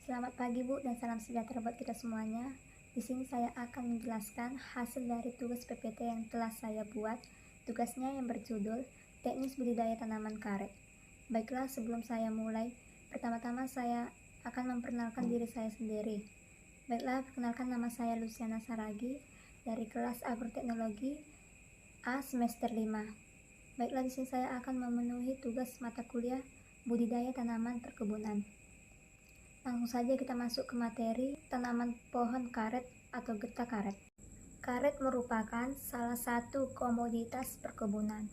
Selamat pagi Bu dan salam sejahtera buat kita semuanya. Di sini saya akan menjelaskan hasil dari tugas PPT yang telah saya buat. Tugasnya yang berjudul Teknis Budidaya Tanaman Karet. Baiklah, sebelum saya mulai, pertama-tama saya akan memperkenalkan diri saya sendiri. Baiklah, perkenalkan, nama saya Luciana Saragi dari kelas Agroteknologi A semester 5. Baiklah, di sini saya akan memenuhi tugas mata kuliah Budidaya Tanaman Perkebunan. Langsung saja kita masuk ke materi tanaman pohon karet atau getah karet. Karet merupakan salah satu komoditas perkebunan.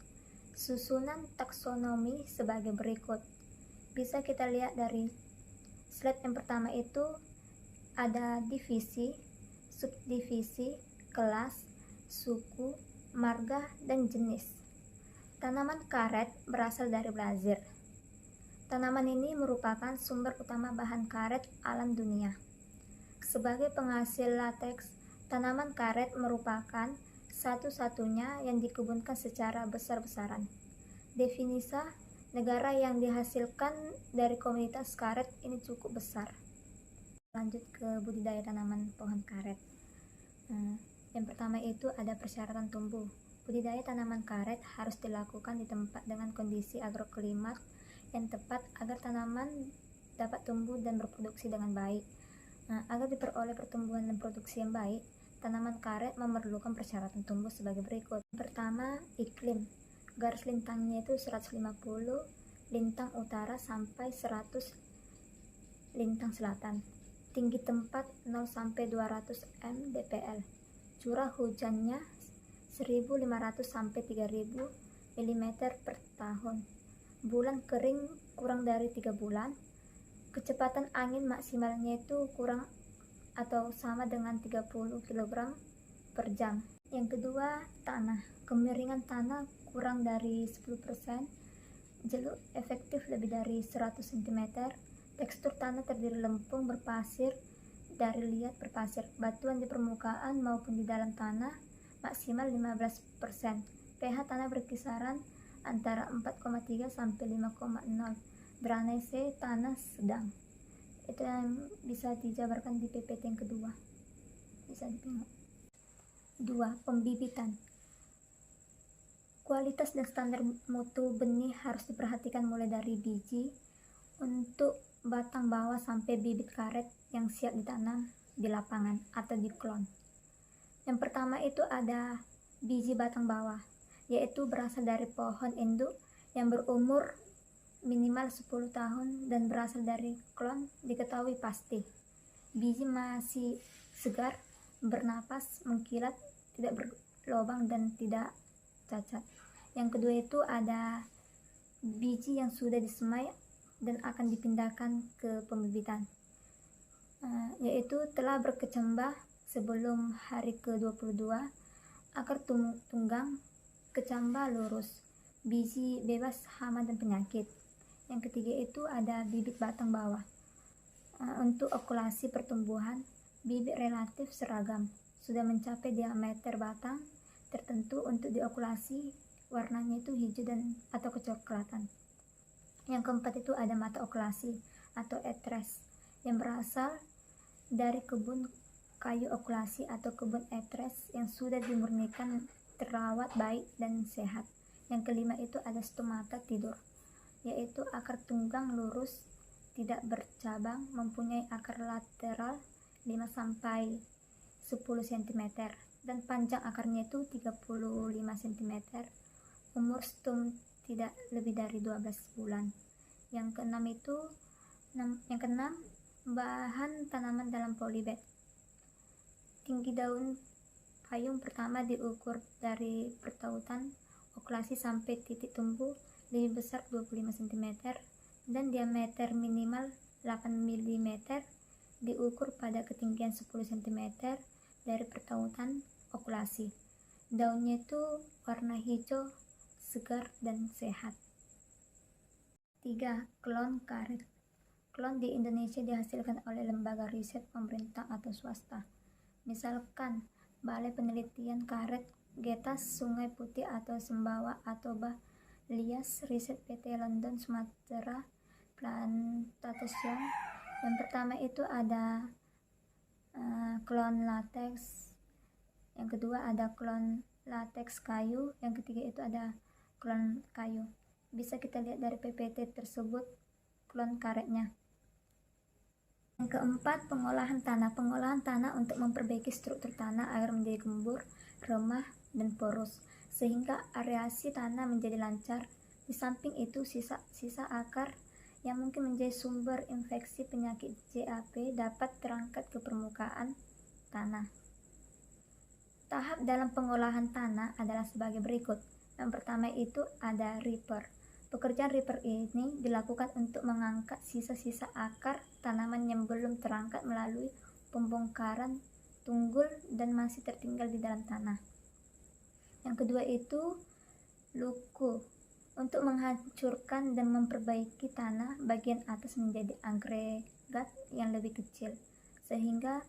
Susunan taksonomi sebagai berikut. Bisa kita lihat dari slide yang pertama itu ada divisi, subdivisi, kelas, suku, marga, dan jenis. Tanaman karet berasal dari Brazil. Tanaman ini merupakan sumber utama bahan karet alam dunia. Sebagai penghasil lateks, tanaman karet merupakan satu-satunya yang dikebunkan secara besar-besaran. Definisi negara yang dihasilkan dari komoditas karet ini cukup besar. Lanjut ke budidaya tanaman pohon karet. Yang pertama itu ada persyaratan tumbuh. Budidaya tanaman karet harus dilakukan di tempat dengan kondisi agroklimat yang tepat agar tanaman dapat tumbuh dan berproduksi dengan baik. Agar diperoleh pertumbuhan dan produksi yang baik, tanaman karet memerlukan persyaratan tumbuh sebagai berikut. Pertama, iklim. Garis lintangnya itu 150 lintang utara sampai 100 lintang selatan. Tinggi tempat 0 sampai 200 mdpl. Curah hujannya 1.500 sampai 3.000 mm per tahun. Bulan kering kurang dari 3 bulan. Kecepatan angin maksimalnya itu kurang atau sama dengan 30 kg per jam. Yang kedua, tanah. Kemiringan tanah kurang dari 10%. Jeluk efektif lebih dari 100 cm. Tekstur tanah terdiri lempung berpasir dari liat berpasir. Batuan di permukaan maupun di dalam tanah maksimal 15%. pH tanah berkisaran antara 4,3 sampai 5,0. Drainase tanah sedang. Itu yang bisa dijabarkan di PPT yang kedua. Bisa ditengok. 2. Pembibitan. Kualitas dan standar mutu benih harus diperhatikan mulai dari biji untuk batang bawah sampai bibit karet yang siap ditanam di lapangan atau di klon. Yang pertama itu ada biji batang bawah, yaitu berasal dari pohon induk yang berumur minimal 10 tahun dan berasal dari klon diketahui pasti. Biji masih segar, bernapas, mengkilat, tidak berlubang dan tidak cacat. Yang kedua itu ada biji yang sudah disemai dan akan dipindahkan ke pembibitan, yaitu telah berkecambah sebelum hari ke-22, akar tunggang, kecambah lurus, biji bebas hama dan penyakit. Yang ketiga itu ada bibit batang bawah. Untuk okulasi pertumbuhan, bibit relatif seragam, sudah mencapai diameter batang tertentu untuk diokulasi, warnanya itu hijau dan atau kecoklatan. Yang keempat itu ada mata okulasi atau etres yang berasal dari kebun kayu okulasi atau kebun etres yang sudah dimurnikan, terawat baik dan sehat. Yang kelima itu ada stomata tidur, yaitu akar tunggang lurus, tidak bercabang, mempunyai akar lateral 5 sampai 10 cm dan panjang akarnya itu 35 cm. Umur stum tidak lebih dari 12 bulan. Yang keenam, bahan tanaman dalam polybag. Tinggi daun payung pertama diukur dari pertautan okulasi sampai titik tumbuh lebih besar 25 cm dan diameter minimal 8 mm diukur pada ketinggian 10 cm dari pertautan okulasi. Daunnya itu warna hijau, segar dan sehat. 3. Klon karet. Klon di Indonesia dihasilkan oleh lembaga riset pemerintah atau swasta. Misalkan Balai Penelitian Karet, Getas Sungai Putih atau Sembawa atau Lias Riset PT London Sumatera Plantation Yang pertama itu ada klon latex, yang kedua ada klon latex kayu, yang ketiga itu ada klon kayu. Bisa kita lihat dari PPT tersebut klon karetnya. Yang keempat, pengolahan tanah. Pengolahan tanah untuk memperbaiki struktur tanah agar menjadi gembur, remah, dan porus, sehingga areasi tanah menjadi lancar. Di samping itu, sisa akar yang mungkin menjadi sumber infeksi penyakit JAP dapat terangkat ke permukaan tanah. Tahap dalam pengolahan tanah adalah sebagai berikut. Yang pertama itu ada reaper. Pekerjaan reaper ini dilakukan untuk mengangkat sisa-sisa akar tanaman yang belum terangkat melalui pembongkaran tunggul dan masih tertinggal di dalam tanah. Yang kedua itu luku, untuk menghancurkan dan memperbaiki tanah bagian atas menjadi agregat yang lebih kecil, sehingga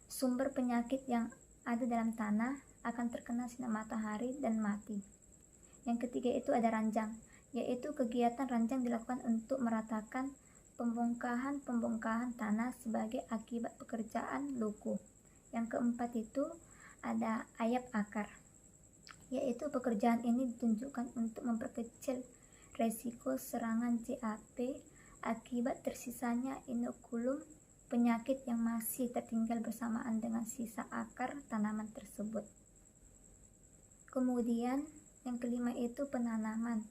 sumber penyakit yang ada dalam tanah akan terkena sinar matahari dan mati. Yang ketiga itu ada ranjang, yaitu kegiatan ranjang dilakukan untuk meratakan pembongkahan tanah sebagai akibat pekerjaan luku. Yang keempat itu ada ayap akar, yaitu pekerjaan ini ditunjukkan untuk memperkecil resiko serangan JAP akibat tersisanya inokulum penyakit yang masih tertinggal bersamaan dengan sisa akar tanaman tersebut. Kemudian yang kelima itu penanaman.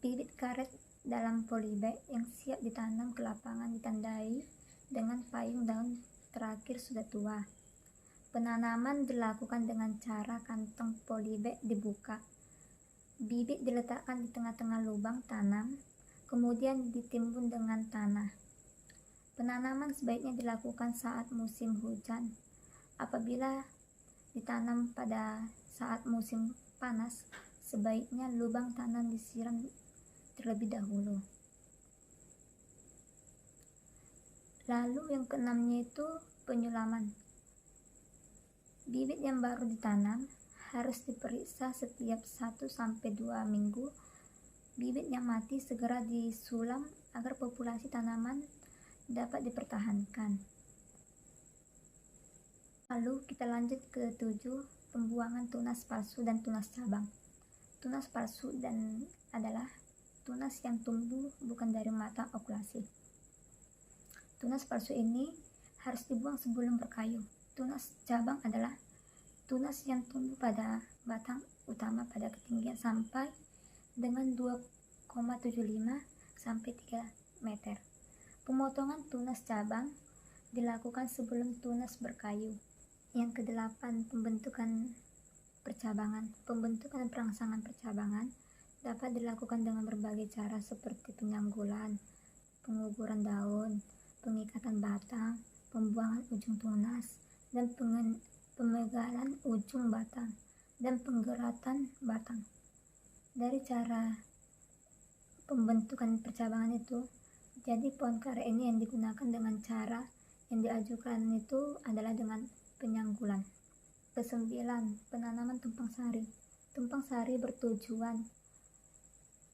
Bibit karet dalam polybag yang siap ditanam ke lapangan ditandai dengan payung daun terakhir sudah tua. Penanaman dilakukan dengan cara kantong polybag dibuka. Bibit diletakkan di tengah-tengah lubang tanam, kemudian ditimbun dengan tanah. Penanaman sebaiknya dilakukan saat musim hujan. Apabila ditanam pada saat musim panas, sebaiknya lubang tanam disiram terlebih dahulu. Lalu yang keenamnya itu penyulaman. Bibit yang baru ditanam harus diperiksa setiap 1-2 minggu. Bibit yang mati segera disulam agar populasi tanaman dapat dipertahankan. Lalu kita lanjut ke 7, pembuangan tunas palsu dan tunas cabang. Tunas palsu adalah tunas yang tumbuh bukan dari mata okulasi. Tunas palsu ini harus dibuang sebelum berkayu. Tunas cabang adalah tunas yang tumbuh pada batang utama pada ketinggian sampai dengan 2,75 sampai 3 meter. Pemotongan tunas cabang dilakukan sebelum tunas berkayu. Yang kedelapan, pembentukan percabangan. Pembentukan dan perangsangan percabangan dapat dilakukan dengan berbagai cara seperti penyanggulan, penguburan daun, pengikatan batang, pembuangan ujung tunas, dan pemegalan ujung batang, dan penggeratan batang. Dari cara pembentukan percabangan itu, jadi pohon karet ini yang digunakan dengan cara yang diajukan itu adalah dengan penyanggulan. Kesembilan, penanaman tumpang sari. Tumpang sari bertujuan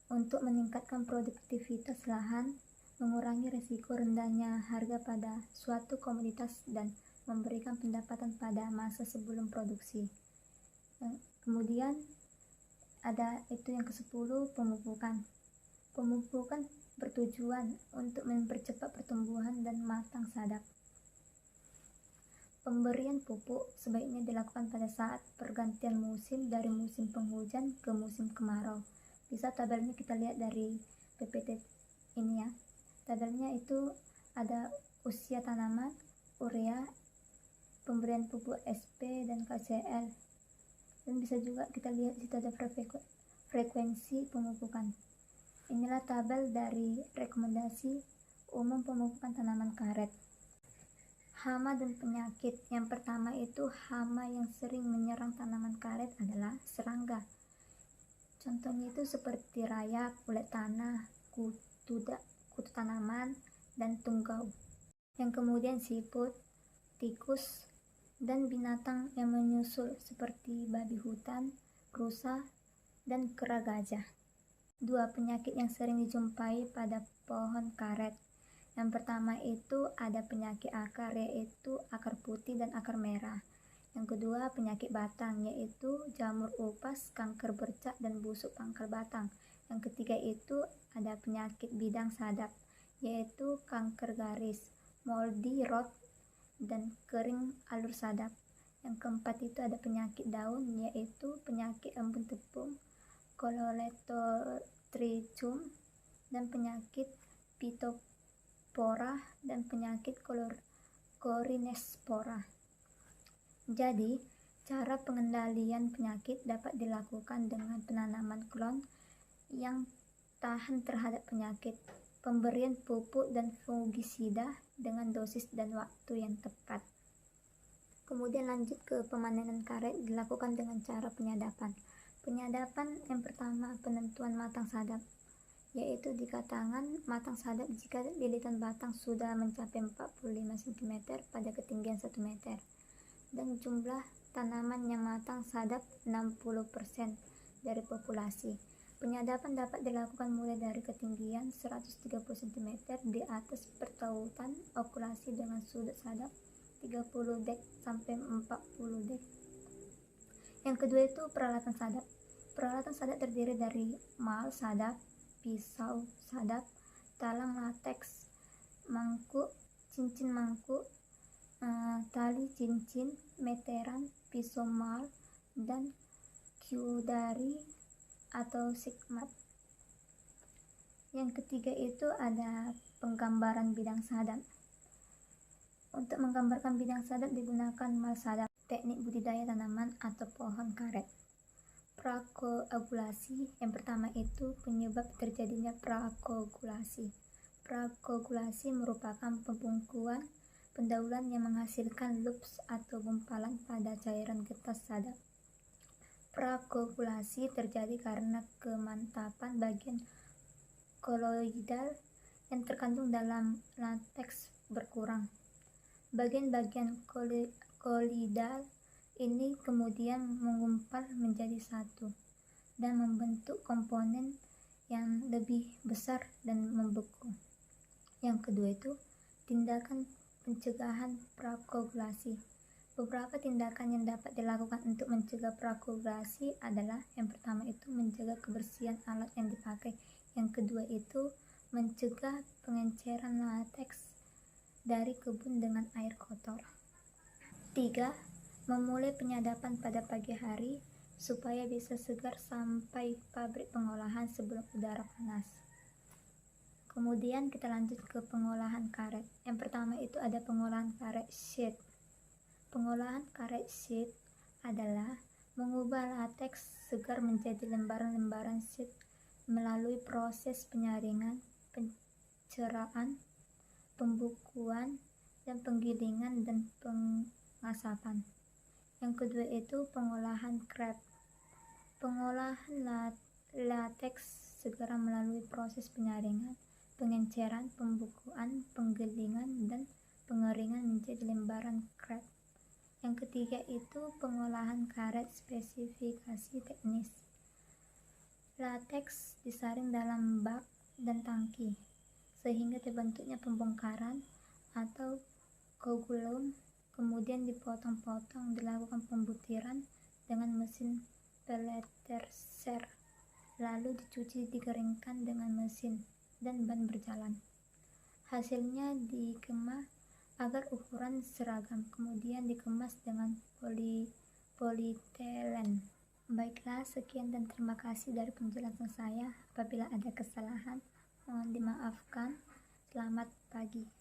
untuk meningkatkan produktivitas lahan, mengurangi risiko rendahnya harga pada suatu komoditas dan memberikan pendapatan pada masa sebelum produksi. Kemudian ada itu yang ke-10, pemupukan. Pemupukan bertujuan untuk mempercepat pertumbuhan dan matang sadap. Pemberian pupuk sebaiknya dilakukan pada saat pergantian musim dari musim penghujan ke musim kemarau. Bisa tabelnya kita lihat dari PPT ini ya. Tabelnya itu ada usia tanaman, urea, pemberian pupuk SP dan KCL. Dan bisa juga kita lihat di situ ada frekuensi pemupukan. Inilah tabel dari rekomendasi umum pemupukan tanaman karet. Hama dan penyakit. Yang pertama itu hama yang sering menyerang tanaman karet adalah serangga. Contohnya itu seperti rayap, kulit tanah, kutu tanaman, dan tunggau. Yang kemudian siput, tikus, dan binatang yang menyusul seperti babi hutan, rusa, dan kera gajah. 2. Penyakit yang sering dijumpai pada pohon karet. Yang pertama itu ada penyakit akar, yaitu akar putih dan akar merah. Yang kedua penyakit batang, yaitu jamur upas, kanker bercak, dan busuk pangkal batang. Yang ketiga itu ada penyakit bidang sadap, yaitu kanker garis, moldy rot, dan kering alur sadap. Yang keempat itu ada penyakit daun, yaitu penyakit embun tepung, Cololethotrichum, dan penyakit Phytophthora, dan penyakit Corynespora. Jadi, cara pengendalian penyakit dapat dilakukan dengan penanaman klon yang tahan terhadap penyakit, pemberian pupuk dan fungisida dengan dosis dan waktu yang tepat. Kemudian lanjut ke pemanenan karet dilakukan dengan cara penyadapan. Penyadapan yang pertama penentuan matang sadap, yaitu dikatakan matang sadap jika lilitan batang sudah mencapai 45 cm pada ketinggian 1 meter. Dan jumlah tanaman yang matang sadap 60% dari populasi. Penyadapan dapat dilakukan mulai dari ketinggian 130 cm di atas pertautan okulasi dengan sudut sadap 30 dek sampai 40 dek. Yang kedua itu peralatan sadap. Peralatan sadap terdiri dari mal sadap, pisau sadap, talang lateks, mangkuk, cincin mangkuk, tali cincin, meteran, pisau mal, dan cudari atau sigmat. Yang ketiga itu ada penggambaran bidang sadap. Untuk menggambarkan bidang sadap digunakan mal sadap, teknik budidaya tanaman atau pohon karet. Prakoagulasi, yang pertama itu penyebab terjadinya prakoagulasi. Prakoagulasi merupakan pembungkuan pendahuluan yang menghasilkan loops atau gumpalan pada cairan getah sadap. Prakoagulasi terjadi karena kemantapan bagian koloidal yang terkandung dalam lateks berkurang. Bagian-bagian koloidal ini kemudian menggumpal menjadi satu dan membentuk komponen yang lebih besar dan membeku. Yang kedua itu tindakan pencegahan prakoagulasi. Beberapa tindakan yang dapat dilakukan untuk mencegah prakoagulasi adalah yang pertama itu menjaga kebersihan alat yang dipakai. Yang kedua itu mencegah pengenceran lateks dari kebun dengan air kotor. 3. Memulai penyadapan pada pagi hari supaya bisa segar sampai pabrik pengolahan sebelum udara panas. Kemudian kita lanjut ke pengolahan karet. Yang pertama itu ada pengolahan karet sheet. Pengolahan karet sheet adalah mengubah lateks segar menjadi lembaran-lembaran sheet melalui proses penyaringan, penceraan, pembukuan, dan penggilingan dan pengasapan. Yang kedua itu pengolahan crepe. Pengolahan lateks segera melalui proses penyaringan, pengenceran, pembukuan, penggilingan, dan pengeringan menjadi lembaran crepe. Yang ketiga itu pengolahan karet spesifikasi teknis. Lateks disaring dalam bak dan tangki sehingga terbentuknya pembongkaran atau coagulum, kemudian dipotong-potong, dilakukan pembutiran dengan mesin pelletser, lalu dicuci, dikeringkan dengan mesin dan ban berjalan. Hasilnya dikemas agar ukuran seragam, kemudian dikemas dengan polietilen. Baiklah, sekian dan terima kasih dari penjelasan saya. Apabila ada kesalahan, mohon dimaafkan. Selamat pagi.